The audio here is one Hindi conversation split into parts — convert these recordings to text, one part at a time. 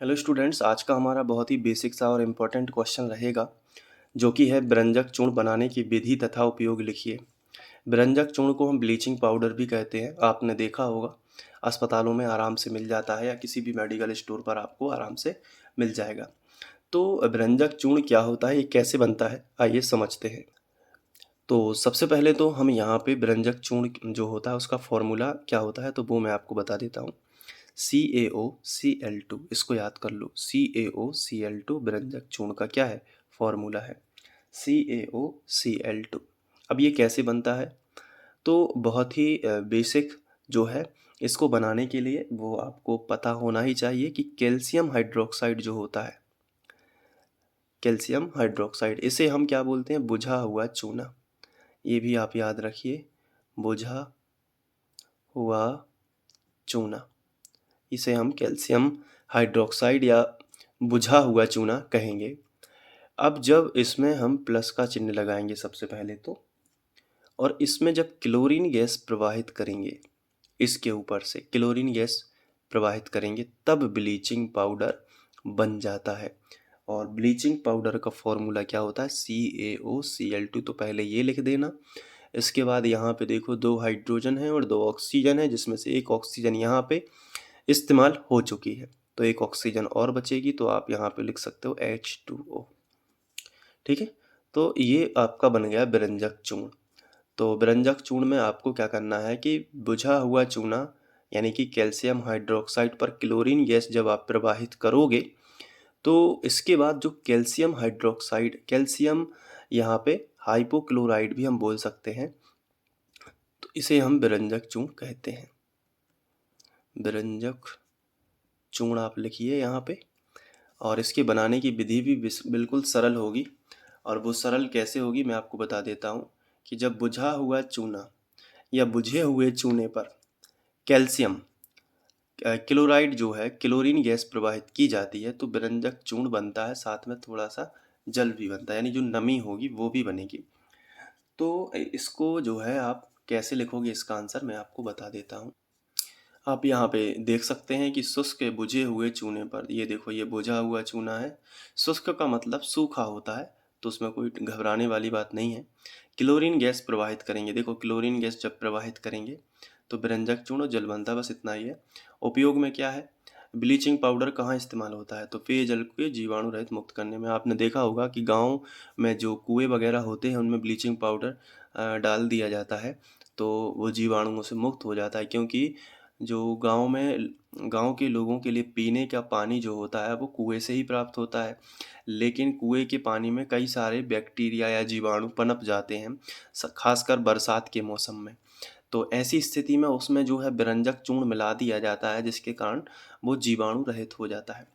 हेलो स्टूडेंट्स, आज का हमारा बहुत ही बेसिक सा और इम्पोर्टेंट क्वेश्चन रहेगा जो कि है बेरंजक चूर्ण बनाने की विधि तथा उपयोग लिखिए। बेरंजक चूर्ण को हम ब्लीचिंग पाउडर भी कहते हैं। आपने देखा होगा अस्पतालों में आराम से मिल जाता है या किसी भी मेडिकल स्टोर पर आपको आराम से मिल जाएगा। तो बेरंजक चूर्ण क्या होता है, ये कैसे बनता है, आइए समझते हैं। तो सबसे पहले तो हम यहाँ पे बेरंजक चूर्ण जो होता है उसका फॉर्मूला क्या होता है तो वो मैं आपको बता देता हूँ। CaOCl2, इसको याद कर लो। CaOCl2 बेरंजक चूर्ण का क्या है, फॉर्मूला है CaOCl2। अब ये कैसे बनता है, तो बहुत ही बेसिक जो है, इसको बनाने के लिए वो आपको पता होना ही चाहिए कि कैल्शियम हाइड्रोक्साइड जो होता है, कैल्शियम हाइड्रोक्साइड, इसे हम क्या बोलते हैं, बुझा हुआ चूना। ये भी आप याद रखिए, बुझा हुआ चूना, इसे हम कैल्शियम हाइड्रोक्साइड या बुझा हुआ चूना कहेंगे। अब जब इसमें हम प्लस का चिन्ह लगाएंगे सबसे पहले तो, और इसमें जब क्लोरीन गैस प्रवाहित करेंगे, इसके ऊपर से क्लोरीन गैस प्रवाहित करेंगे, तब ब्लीचिंग पाउडर बन जाता है। और ब्लीचिंग पाउडर का फॉर्मूला क्या होता है, CaOCl2। तो पहले ये लिख देना। इसके बाद यहाँ पे देखो, दो हाइड्रोजन है और दो ऑक्सीजन है, जिसमें से एक ऑक्सीजन यहाँ पे इस्तेमाल हो चुकी है, तो एक ऑक्सीजन और बचेगी, तो आप यहाँ पे लिख सकते हो H2O। ठीक है, तो ये आपका बन गया बेरंजक चूर्ण। तो बेरंजक चूर्ण में आपको क्या करना है कि बुझा हुआ चूना यानी कि कैल्शियम हाइड्रोक्साइड पर क्लोरीन गैस जब आप प्रवाहित करोगे, तो इसके बाद जो कैल्शियम हाइड्रोक्साइड, कैल्शियम यहाँ पे हाइपोक्लोराइड भी हम बोल सकते हैं, तो इसे हम बेरंजक चूर्ण कहते हैं। बेरंजक चूर्ण आप लिखिए यहाँ पे। और इसके बनाने की विधि भी बिल्कुल सरल होगी। और वो सरल कैसे होगी मैं आपको बता देता हूँ कि जब बुझा हुआ चूना या बुझे हुए चूने पर कैल्शियम क्लोराइड जो है, क्लोरीन गैस प्रवाहित की जाती है, तो बेरंजक चूर्ण बनता है। साथ में थोड़ा सा जल भी बनता है, यानी जो नमी होगी वो भी बनेगी। तो इसको जो है आप कैसे लिखोगे, इसका आंसर मैं आपको बता देता हूँ। आप यहाँ पे देख सकते हैं कि शुष्क बुझे हुए चूने पर, ये देखो ये बुझा हुआ चूना है। शुष्क का मतलब सूखा होता है, तो उसमें कोई घबराने वाली बात नहीं है। क्लोरीन गैस प्रवाहित करेंगे, देखो क्लोरीन गैस जब प्रवाहित करेंगे तो बेरंजक चूर्ण और जल बनता है, बस इतना ही है। उपयोग में क्या है, ब्लीचिंग पाउडर कहाँ इस्तेमाल होता है, तो पेयजल को जीवाणु रहित मुक्त करने में। आपने देखा होगा कि गाँव में जो कुएँ वगैरह होते हैं उनमें ब्लीचिंग पाउडर डाल दिया जाता है, तो वो जीवाणुओं से मुक्त हो जाता है। क्योंकि जो गांव के लोगों के लिए पीने का पानी जो होता है वो कुएं से ही प्राप्त होता है, लेकिन कुएं के पानी में कई सारे बैक्टीरिया या जीवाणु पनप जाते हैं, खासकर बरसात के मौसम में। तो ऐसी स्थिति में उसमें जो है बेरंजक चूर्ण मिला दिया जाता है, जिसके कारण वो जीवाणु रहित हो जाता है।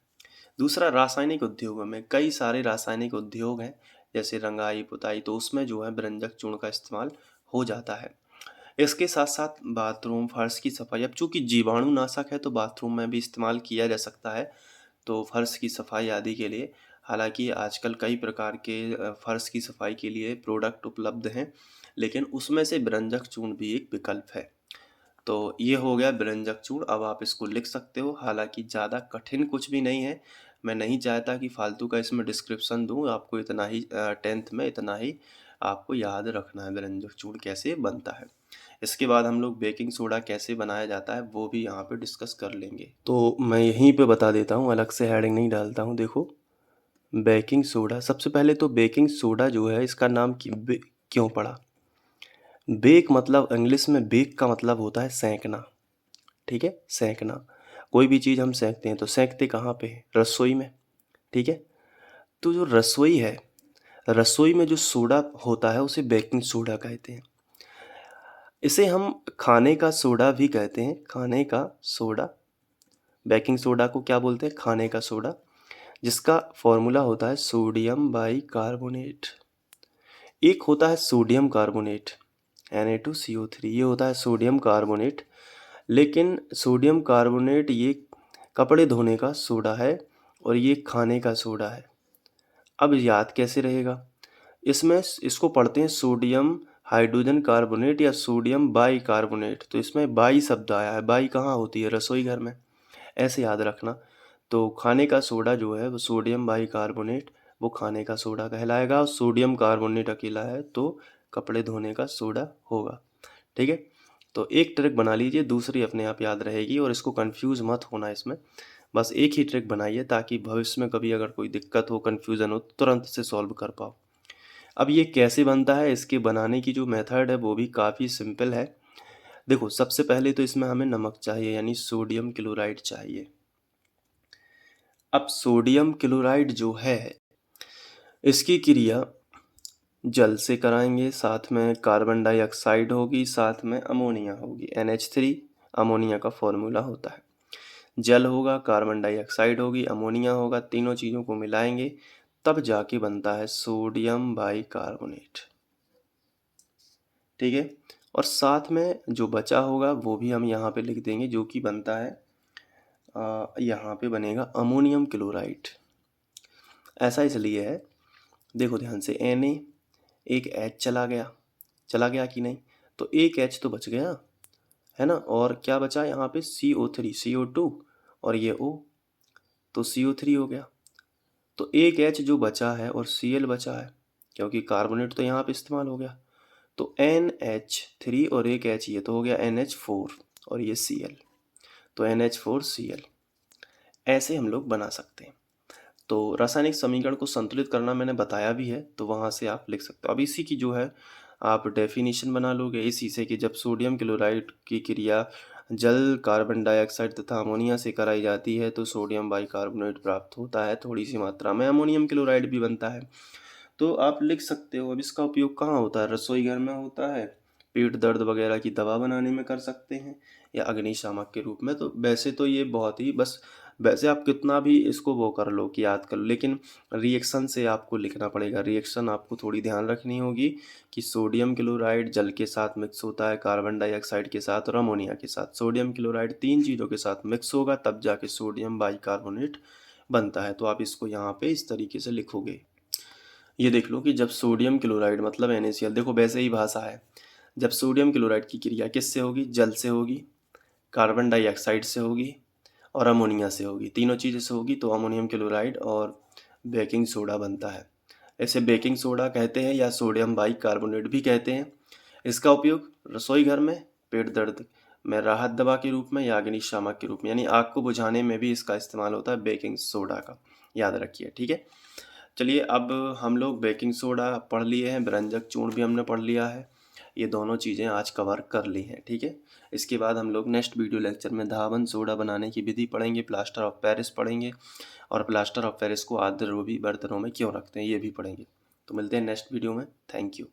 दूसरा, रासायनिक उद्योगों में कई सारे रासायनिक उद्योग हैं, जैसे रंगाई पुताई, तो उसमें जो है बेरंजक चूर्ण का इस्तेमाल हो जाता है। इसके साथ साथ बाथरूम फर्श की सफाई, अब चूंकि जीवाणुनाशक है तो बाथरूम में भी इस्तेमाल किया जा सकता है, तो फर्श की सफाई आदि के लिए। हालांकि आजकल कई प्रकार के फर्श की सफाई के लिए प्रोडक्ट उपलब्ध हैं, लेकिन उसमें से बेरंजक चूर्ण भी एक विकल्प है। तो ये हो गया बेरंजक चूर्ण, अब आप इसको लिख सकते हो। हालांकि ज़्यादा कठिन कुछ भी नहीं है, मैं नहीं चाहता कि फालतू का इसमें डिस्क्रिप्शन दूं, आपको इतना ही 10th में इतना ही आपको याद रखना है बेरंजक चूर्ण कैसे बनता है। इसके बाद हम लोग बेकिंग सोडा कैसे बनाया जाता है वो भी यहाँ पे डिस्कस कर लेंगे। तो मैं यहीं पे बता देता हूँ, अलग से हेडिंग नहीं डालता हूँ। देखो, बेकिंग सोडा, सबसे पहले तो बेकिंग सोडा जो है इसका नाम क्यों पड़ा। बेक मतलब, इंग्लिश में बेक का मतलब होता है सेंकना। ठीक है, सेंकना। कोई भी चीज़ हम सेंकते हैं तो सेंकते कहाँ पे हैं, रसोई में। ठीक है, तो जो रसोई है, रसोई में जो सोडा होता है उसे बेकिंग सोडा कहते हैं। इसे हम खाने का सोडा भी कहते हैं, खाने का सोडा। बेकिंग सोडा को क्या बोलते हैं, खाने का सोडा, जिसका फॉर्मूला होता है सोडियम बाई कार्बोनेट। एक होता है सोडियम कार्बोनेट, Na2CO3, ये होता है सोडियम कार्बोनेट। लेकिन सोडियम कार्बोनेट ये कपड़े धोने का सोडा है और ये खाने का सोडा है। अब याद कैसे रहेगा, इसमें इसको पढ़ते हैं सोडियम हाइड्रोजन कार्बोनेट या सोडियम बाई कार्बोनेट, तो इसमें बाई शब्द आया है। बाई कहाँ होती है, रसोई घर में, ऐसे याद रखना। तो खाने का सोडा जो है वो सोडियम बाइकार्बोनेट, वो खाने का सोडा कहलाएगा, और सोडियम कार्बोनेट अकेला है तो कपड़े धोने का सोडा होगा। ठीक है? तो एक ट्रिक बना लीजिए, दूसरी अपने आप याद रहेगी, और इसको कंफ्यूज मत होना इसमें। बस एक ही ट्रिक बनाइए ताकि भविष्य में कभी अगर कोई दिक्कत हो, कन्फ्यूज़न हो, तो तुरंत से सॉल्व कर पाओ। अब ये कैसे बनता है, इसके बनाने की जो मेथड है वो भी काफ़ी सिंपल है। देखो, सबसे पहले तो इसमें हमें नमक चाहिए, यानी सोडियम क्लोराइड चाहिए। अब सोडियम क्लोराइड जो है, इसकी क्रिया जल से कराएंगे, साथ में कार्बन डाइऑक्साइड होगी, साथ में अमोनिया होगी। NH3 अमोनिया का फॉर्मूला होता है। जल होगा, कार्बन डाइऑक्साइड होगी, अमोनिया होगा, तीनों चीज़ों को मिलाएंगे तब जाके बनता है सोडियम बाइकार्बोनेट। ठीक है? और साथ में जो बचा होगा वो भी हम यहाँ पे लिख देंगे, जो कि बनता है यहाँ पे बनेगा अमोनियम क्लोराइड। ऐसा इसलिए है, देखो ध्यान से, Na एक H चला गया कि नहीं? तो एक H तो बच गया, है ना? और क्या बचा यहाँ पे? CO3, CO2 और ये O, तो CO3 हो गया। तो एक H जो बचा है और Cl बचा है, क्योंकि कार्बोनेट तो यहाँ पे इस्तेमाल हो गया, तो NH3 और एक H, ये तो हो गया NH4 और ये Cl, तो NH4Cl। ऐसे हम लोग बना सकते हैं। तो रासायनिक समीकरण को संतुलित करना मैंने बताया भी है, तो वहाँ से आप लिख सकते हो। अब इसी की जो है आप डेफिनेशन बना लोगे इसी से, कि जब सोडियम क्लोराइड की क्रिया जल, कार्बन डाइऑक्साइड तथा अमोनिया से कराई जाती है तो सोडियम बाइकार्बोनेट प्राप्त होता है, थोड़ी सी मात्रा में अमोनियम क्लोराइड भी बनता है। तो आप लिख सकते हो। अब इसका उपयोग कहाँ होता है? रसोई घर में होता है, पेट दर्द वगैरह की दवा बनाने में कर सकते हैं, या अग्निशामक के रूप में। तो वैसे तो ये बहुत ही, बस वैसे आप कितना भी इसको वो कर लो कि याद कर लो, लेकिन रिएक्शन से आपको लिखना पड़ेगा। रिएक्शन आपको थोड़ी ध्यान रखनी होगी कि सोडियम क्लोराइड जल के साथ मिक्स होता है, कार्बन डाइऑक्साइड के साथ और अमोनिया के साथ। सोडियम क्लोराइड तीन चीज़ों के साथ मिक्स होगा तब जाके सोडियम बाइकार्बोनेट बनता है। तो आप इसको यहाँ पे इस तरीके से लिखोगे। ये देख लो कि जब सोडियम क्लोराइड मतलब NaCl, देखो वैसे ही भाषा है, जब सोडियम क्लोराइड की क्रिया किससे होगी? जल से होगी, कार्बन डाइऑक्साइड से होगी और अमोनिया से होगी। तीनों चीज़ों से होगी तो अमोनियम क्लोराइड और बेकिंग सोडा बनता है। इसे बेकिंग सोडा कहते हैं या सोडियम बाइकार्बोनेट भी कहते हैं। इसका उपयोग रसोई घर में, पेट दर्द में राहत दवा के रूप में या अग्निशामक के रूप में, यानी आग को बुझाने में भी इसका इस्तेमाल होता है, बेकिंग सोडा का। याद रखिए, ठीक है? चलिए, अब हम लोग बेकिंग सोडा पढ़ लिए हैं, व्यंजक चूर्ण भी हमने पढ़ लिया है। ये दोनों चीज़ें आज कवर कर ली हैं, ठीक है? इसके बाद हम लोग नेक्स्ट वीडियो लेक्चर में धावन सोडा बनाने की विधि पढ़ेंगे, प्लास्टर ऑफ पेरिस पढ़ेंगे, और प्लास्टर ऑफ पेरिस को आद्र बर्तनों में क्यों रखते हैं ये भी पढ़ेंगे। तो मिलते हैं नेक्स्ट वीडियो में। Thank you.